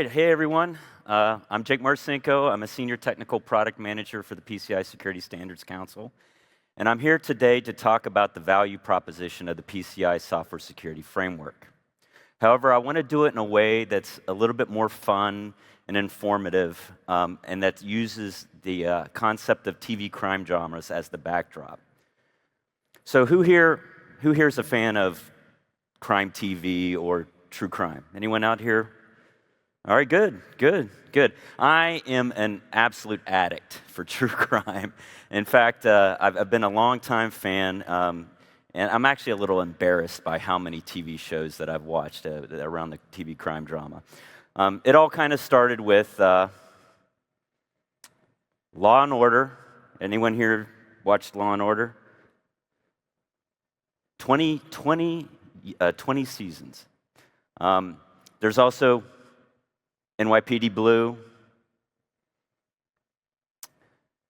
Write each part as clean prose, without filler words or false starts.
right, hey everyone. I'm Jake Marcinko. I'm a Senior Technical Product Manager for the PCI Security Standards Council. And I'm here today to talk about the value proposition of the PCI Software Security Framework. However, I want to do it in a way that's a little bit more fun and informative, and that uses the concept of TV crime genres as the backdrop. So who here's a fan of crime TV or true crime? Anyone out here? All right, good. I am an absolute addict for true crime. In fact, I've been a longtime fan, and I'm actually a little embarrassed by how many TV shows that I've watched around the TV crime drama. It all kind of started with Law and Order. Anyone here watched Law and Order? 20 seasons. There's also NYPD Blue,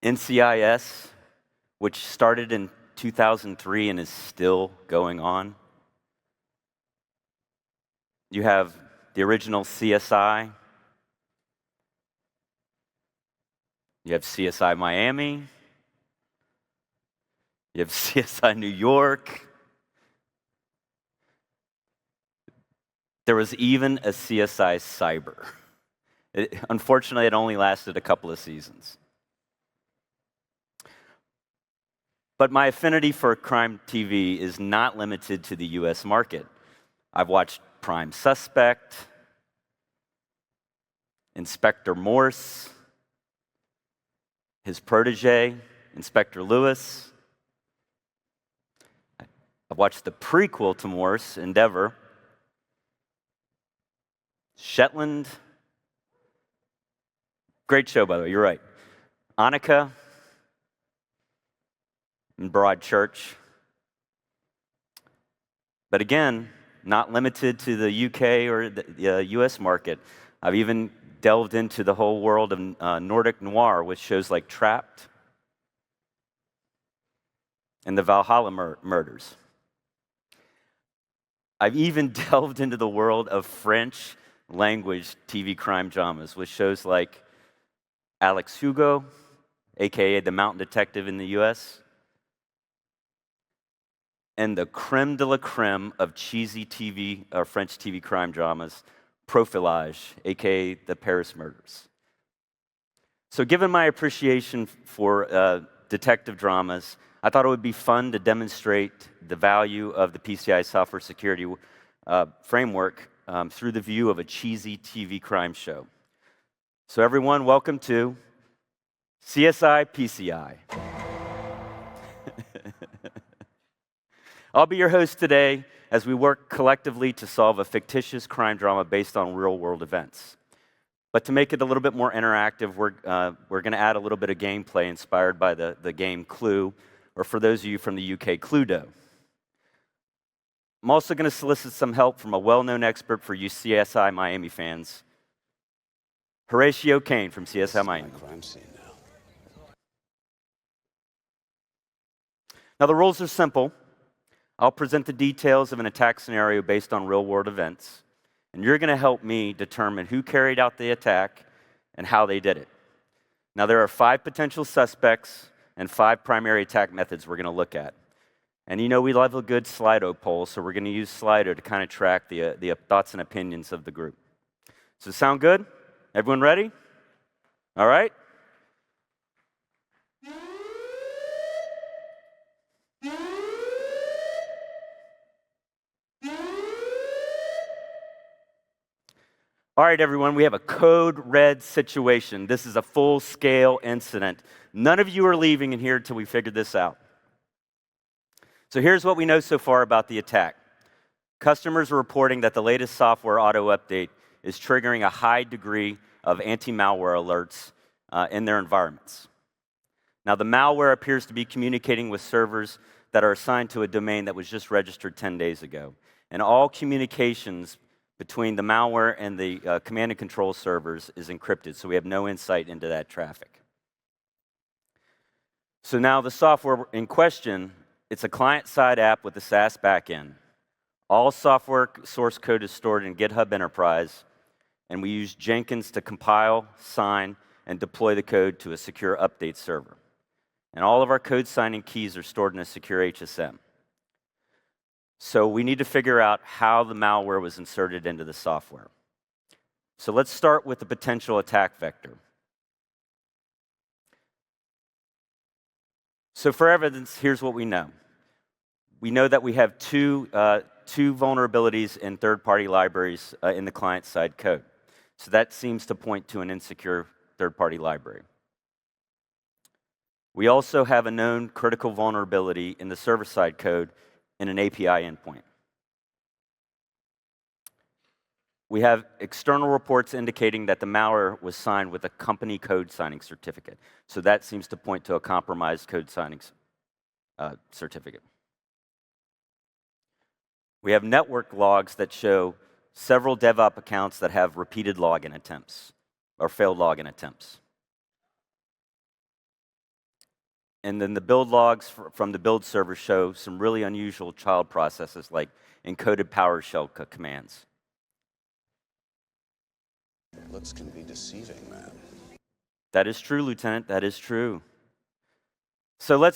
NCIS, which started in 2003 and is still going on. You have the original CSI. You have CSI Miami. You have CSI New York. There was even a CSI Cyber. Unfortunately, it only lasted a couple of seasons. But my affinity for crime TV is not limited to the US market. I've watched Prime Suspect, Inspector Morse, his protege, Inspector Lewis. I've watched the prequel to Morse, Endeavor, Shetland. Great show, by the way, you're right. Annika and Broadchurch. But again, not limited to the UK or the US market. I've even delved into the whole world of Nordic noir with shows like Trapped and the Valhalla murders. I've even delved into the world of French language TV crime dramas with shows like Alex Hugo, aka the Mountain Detective in the US, and the creme de la creme of cheesy TV or French TV crime dramas, Profilage, aka the Paris Murders. So given my appreciation for detective dramas, I thought it would be fun to demonstrate the value of the PCI software security framework through the view of a cheesy TV crime show. So everyone, welcome to CSI PCI. I'll be your host today as we work collectively to solve a fictitious crime drama based on real-world events. But to make it a little bit more interactive, we're going to add a little bit of gameplay inspired by the game Clue, or for those of you from the UK, Cluedo. I'm also going to solicit some help from a well-known expert for you CSI Miami fans, Horatio Kane from CSI Miami. Crime scene now. Now, the rules are simple. I'll present the details of an attack scenario based on real-world events, and you're going to help me determine who carried out the attack and how they did it. Now, there are 5 potential suspects and 5 primary attack methods we're going to look at. And you know we love a good Slido poll, so we're going to use Slido to kind of track the thoughts and opinions of the group. So sound good? Everyone ready? All right? All right, everyone, we have a code red situation. This is a full-scale incident. None of you are leaving in here until we figure this out. So here's what we know so far about the attack. Customers are reporting that the latest software auto update is triggering a high degree of anti-malware alerts in their environments. Now, the malware appears to be communicating with servers that are assigned to a domain that was just registered 10 days ago. And all communications between the malware and the command and control servers is encrypted, so we have no insight into that traffic. So now the software in question, it's a client-side app with a SaaS backend. All software source code is stored in GitHub Enterprise, and we use Jenkins to compile, sign, and deploy the code to a secure update server. And all of our code signing keys are stored in a secure HSM. So we need to figure out how the malware was inserted into the software. So let's start with the potential attack vector. So for evidence, here's what we know. We know that we have two vulnerabilities in third-party libraries in the client-side code. So that seems to point to an insecure third-party library. We also have a known critical vulnerability in the server-side code in an API endpoint. We have external reports indicating that the malware was signed with a company code signing certificate. So that seems to point to a compromised code signing certificate. We have network logs that show several DevOps accounts that have repeated login attempts or failed login attempts. And then the build logs from the build server show some really unusual child processes like encoded PowerShell commands. Looks can be deceiving, man. That is true, Lieutenant. That is true. So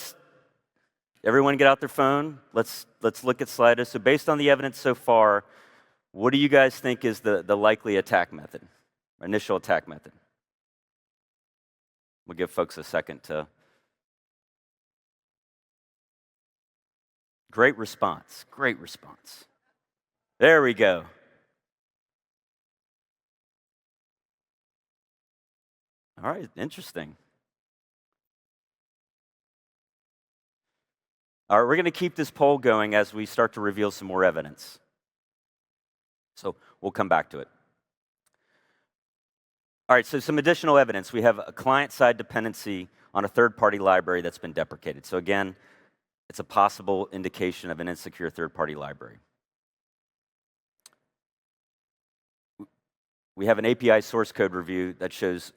everyone get out their phone. Let's look at Slido. So based on the evidence so far, what do you guys think is the likely attack method, initial attack method? We'll give folks a second to. Great response. Great response. There we go. All right, interesting. All right, we're going to keep this poll going as we start to reveal some more evidence. So we'll come back to it. All right, so some additional evidence. We have a client-side dependency on a third-party library that's been deprecated. So again, it's a possible indication of an insecure third-party library. We have an API source code review that shows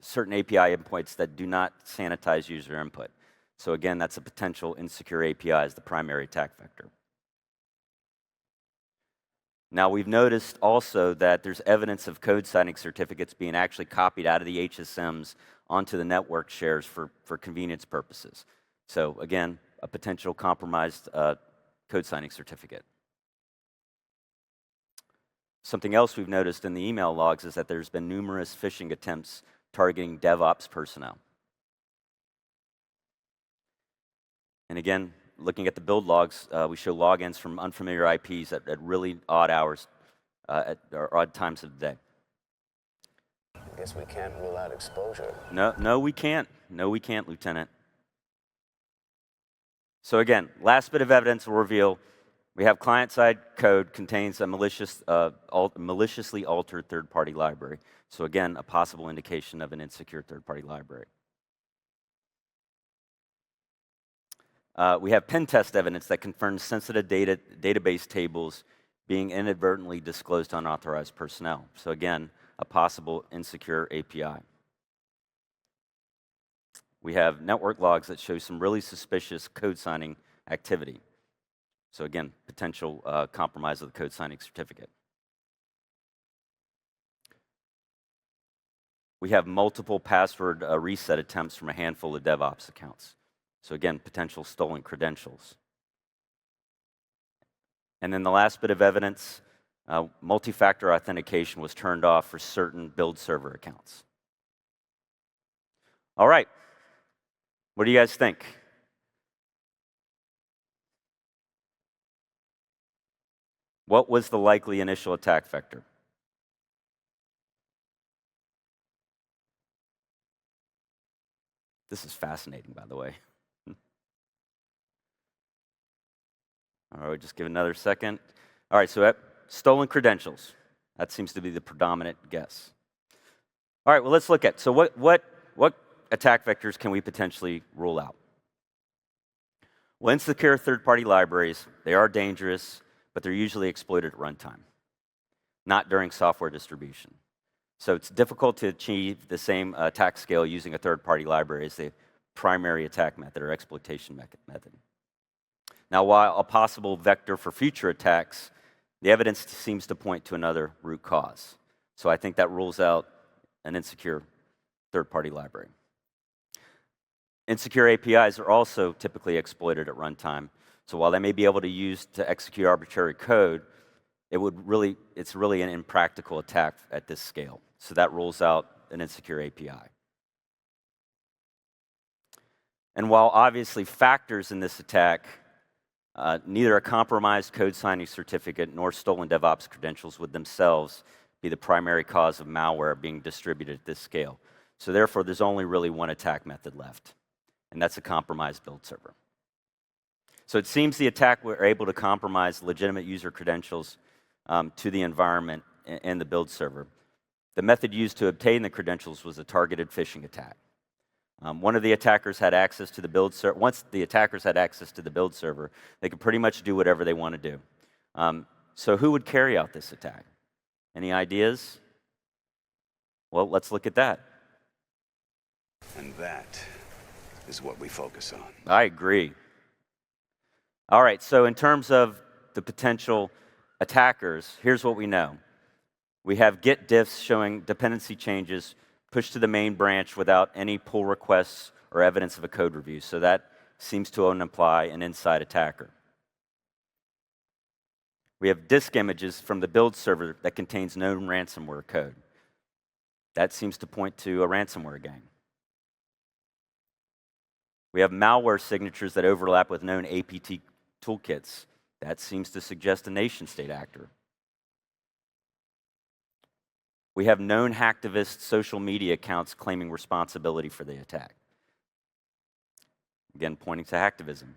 certain API endpoints that do not sanitize user input. So again, that's a potential insecure API as the primary attack vector. Now, we've noticed also that there's evidence of code signing certificates being actually copied out of the HSMs onto the network shares for convenience purposes. So again, a potential compromised code signing certificate. Something else we've noticed in the email logs is that there's been numerous phishing attempts targeting DevOps personnel. And again, looking at the build logs, we show logins from unfamiliar IPs at really odd hours, or odd times of the day. I guess we can't rule out exposure. No, we can't. No, we can't, Lieutenant. So again, last bit of evidence will reveal we have client-side code contains a maliciously altered third-party library. So again, a possible indication of an insecure third-party library. We have pen test evidence that confirms sensitive database tables being inadvertently disclosed to unauthorized personnel. So again, a possible insecure API. We have network logs that show some really suspicious code signing activity. So again, potential compromise of the code signing certificate. We have multiple password reset attempts from a handful of DevOps accounts. So again, potential stolen credentials. And then the last bit of evidence, multi-factor authentication was turned off for certain build server accounts. All right, what do you guys think? What was the likely initial attack vector? This is fascinating, by the way. All right, just give it another second. All right, so stolen credentials. That seems to be the predominant guess. All right, well, let's look at, so what attack vectors can we potentially rule out? Well, insecure third-party libraries, they are dangerous, but they're usually exploited at runtime, not during software distribution. So it's difficult to achieve the same attack scale using a third-party library as the primary attack method or exploitation method. Now, while a possible vector for future attacks, the evidence seems to point to another root cause. So I think that rules out an insecure third-party library. Insecure APIs are also typically exploited at runtime. So while they may be able to use to execute arbitrary code, it's really an impractical attack at this scale. So that rules out an insecure API. And while obviously factors in this attack, neither a compromised code signing certificate nor stolen DevOps credentials would themselves be the primary cause of malware being distributed at this scale. So therefore, there's only really one attack method left, and that's a compromised build server. So it seems the attack were able to compromise legitimate user credentials to the environment and the build server. The method used to obtain the credentials was a targeted phishing attack. One of the attackers had access to the build server. Once the attackers had access to the build server, they could pretty much do whatever they want to do. So who would carry out this attack? Any ideas? Well, let's look at that. And that is what we focus on. I agree. All right, so in terms of the potential attackers, here's what we know. We have git diffs showing dependency changes pushed to the main branch without any pull requests or evidence of a code review. So that seems to imply an inside attacker. We have disk images from the build server that contains known ransomware code. That seems to point to a ransomware gang. We have malware signatures that overlap with known APT toolkits. That seems to suggest a nation-state actor. We have known hacktivist social media accounts claiming responsibility for the attack. Again, pointing to hacktivism.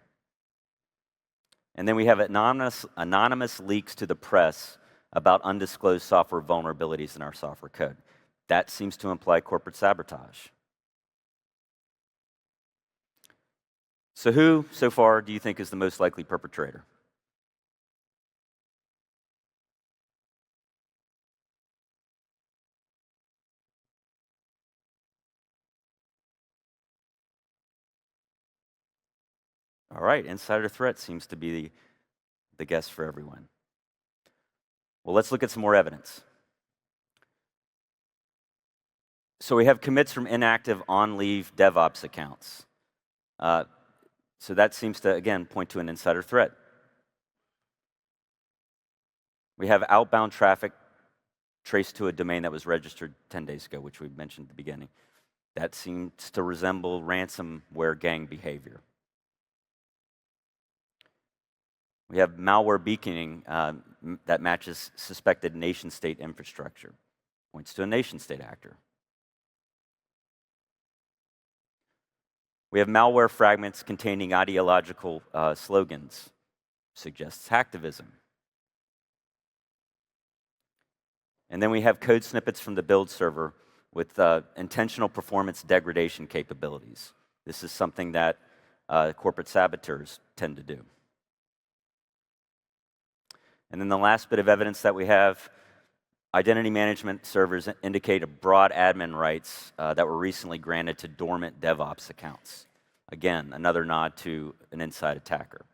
And then we have anonymous leaks to the press about undisclosed software vulnerabilities in our software code. That seems to imply corporate sabotage. So who, so far, do you think is the most likely perpetrator? All right, insider threat seems to be the guess for everyone. Well, let's look at some more evidence. So we have commits from inactive on-leave DevOps accounts. So that seems to, again, point to an insider threat. We have outbound traffic traced to a domain that was registered 10 days ago, which we mentioned at the beginning. That seems to resemble ransomware gang behavior. We have malware beaconing that matches suspected nation-state infrastructure. Points to a nation-state actor. We have malware fragments containing ideological slogans. Suggests hacktivism. And then we have code snippets from the build server with intentional performance degradation capabilities. This is something that corporate saboteurs tend to do. And then the last bit of evidence that we have, identity management servers indicate a broad admin rights that were recently granted to dormant DevOps accounts. Again, another nod to an inside attacker.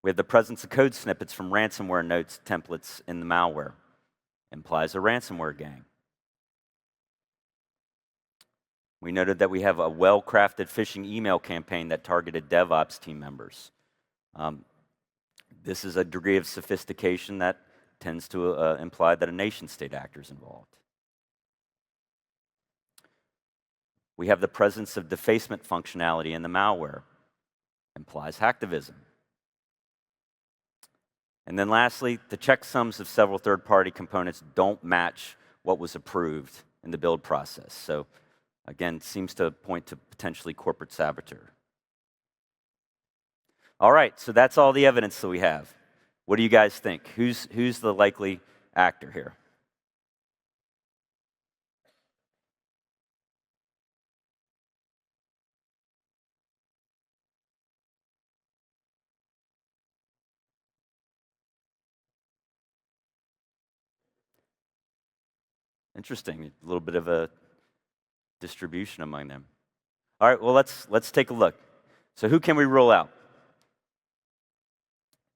We have the presence of code snippets from ransomware notes templates in the malware. Implies a ransomware gang. We noted that we have a well-crafted phishing email campaign that targeted DevOps team members. This is a degree of sophistication that tends to imply that a nation-state actor is involved. We have the presence of defacement functionality in the malware. Implies hacktivism. And then lastly, the checksums of several third-party components don't match what was approved in the build process. So again, seems to point to potentially corporate saboteur. All right, so that's all the evidence that we have. What do you guys think? Who's the likely actor here? Interesting, a little bit of a distribution among them. All right, well, let's take a look. So who can we rule out?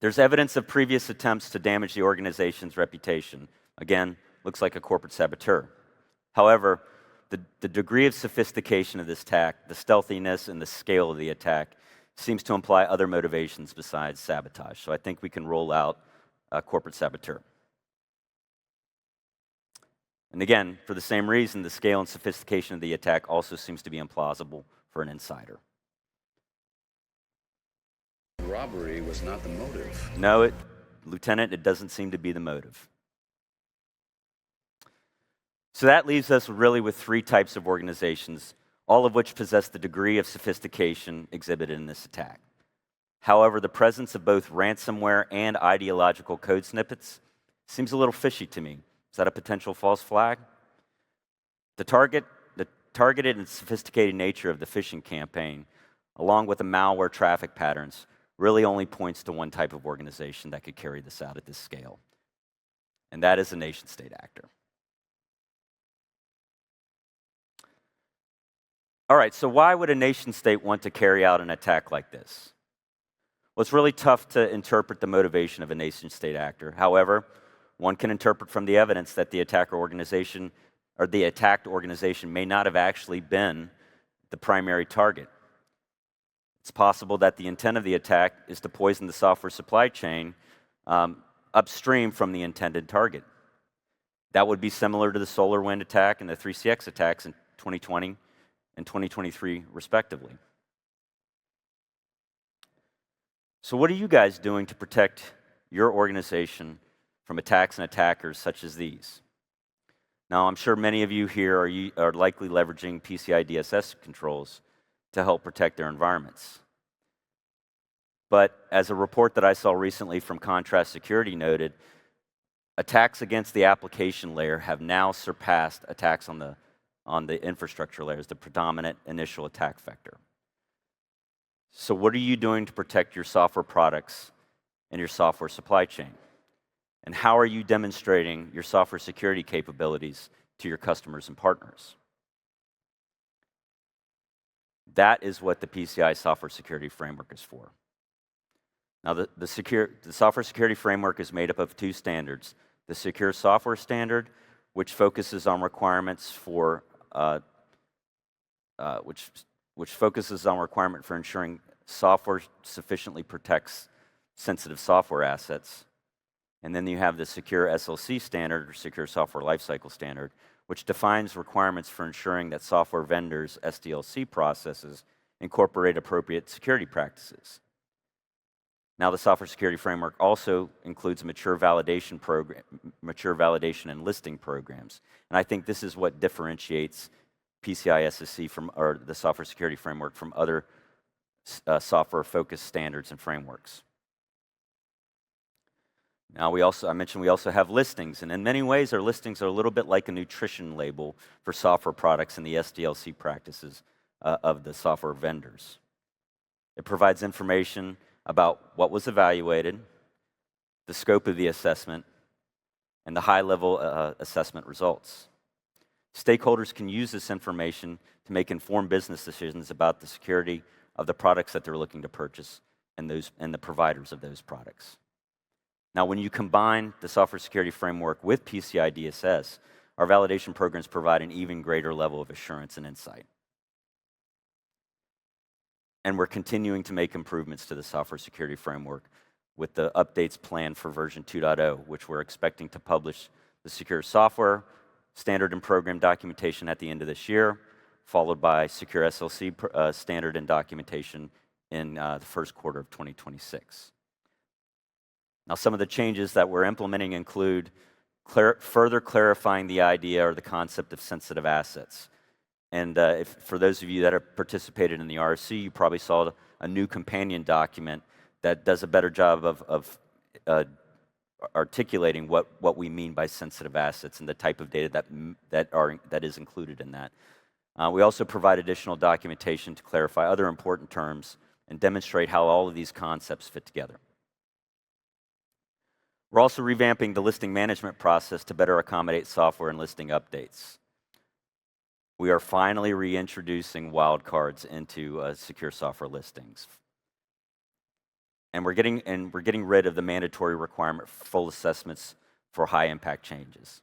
There's evidence of previous attempts to damage the organization's reputation. Again, looks like a corporate saboteur. However, the degree of sophistication of this attack, the stealthiness and the scale of the attack, seems to imply other motivations besides sabotage. So I think we can roll out a corporate saboteur. And again, for the same reason, the scale and sophistication of the attack also seems to be implausible for an insider. Robbery was not the motive. No, Lieutenant, it doesn't seem to be the motive. So that leaves us really with three types of organizations, all of which possess the degree of sophistication exhibited in this attack. However, the presence of both ransomware and ideological code snippets seems a little fishy to me. Is that a potential false flag? The targeted and sophisticated nature of the phishing campaign, along with the malware traffic patterns, really only points to one type of organization that could carry this out at this scale, and that is a nation-state actor. All right, so why would a nation-state want to carry out an attack like this? Well, it's really tough to interpret the motivation of a nation-state actor. However, one can interpret from the evidence that the attacker organization or the attacked organization may not have actually been the primary target. It's possible that the intent of the attack is to poison the software supply chain upstream from the intended target. That would be similar to the SolarWinds attack and the 3CX attacks in 2020 and 2023, respectively. So what are you guys doing to protect your organization from attacks and attackers such as these? Now, I'm sure many of you here are likely leveraging PCI DSS controls to help protect their environments. But as a report that I saw recently from Contrast Security noted, attacks against the application layer have now surpassed attacks on the infrastructure layer as the predominant initial attack vector. So what are you doing to protect your software products and your software supply chain? And how are you demonstrating your software security capabilities to your customers and partners? That is what the PCI Software Security Framework is for. Now, the Software Security Framework is made up of two standards. The Secure Software Standard, which focuses on requirements for ensuring software sufficiently protects sensitive software assets. And then you have the Secure SLC Standard, or Secure Software Lifecycle Standard, which defines requirements for ensuring that software vendors' SDLC processes incorporate appropriate security practices. Now, the Software Security Framework also includes mature validation and listing programs. And I think this is what differentiates PCI SSC or the Software Security Framework from other software-focused standards and frameworks. Now, I mentioned we also have listings, and in many ways, our listings are a little bit like a nutrition label for software products and the SDLC practices of the software vendors. It provides information about what was evaluated, the scope of the assessment, and the high-level assessment results. Stakeholders can use this information to make informed business decisions about the security of the products that they're looking to purchase and the providers of those products. Now, when you combine the Software Security Framework with PCI DSS, our validation programs provide an even greater level of assurance and insight. And we're continuing to make improvements to the Software Security Framework with the updates planned for version 2.0, which we're expecting to publish the Secure Software Standard and Program documentation at the end of this year, followed by Secure SLC Standard and documentation in the first quarter of 2026. Now, some of the changes that we're implementing include further clarifying the idea or the concept of sensitive assets. And for those of you that have participated in the RSC, you probably saw a new companion document that does a better job of articulating what we mean by sensitive assets and the type of data that is included in that. We also provide additional documentation to clarify other important terms and demonstrate how all of these concepts fit together. We're also revamping the listing management process to better accommodate software and listing updates. We are finally reintroducing wildcards into secure software listings. And we're getting rid of the mandatory requirement for full assessments for high impact changes.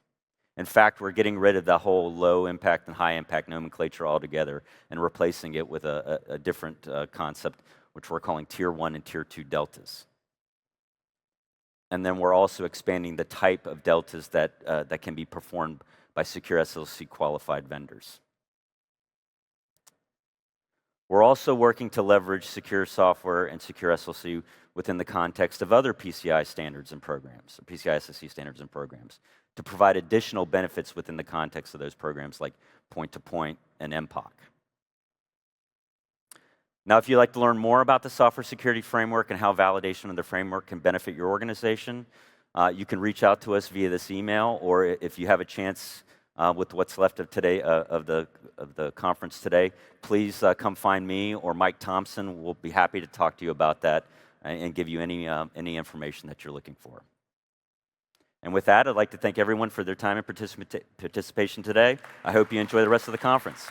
In fact, we're getting rid of the whole low impact and high impact nomenclature altogether and replacing it with a different concept, which we're calling Tier 1 and Tier 2 deltas. And then we're also expanding the type of deltas that can be performed by secure SLC qualified vendors. We're also working to leverage secure software and secure SLC within the context of other PCI standards and programs, or PCI SLC standards and programs, to provide additional benefits within the context of those programs like point-to-point and MPOC. Now, if you'd like to learn more about the software security framework and how validation of the framework can benefit your organization, you can reach out to us via this email, or if you have a chance with what's left of today of the conference today, please come find me or Mike Thompson. We'll be happy to talk to you about that and give you any information that you're looking for. And with that, I'd like to thank everyone for their time and participation today. I hope you enjoy the rest of the conference.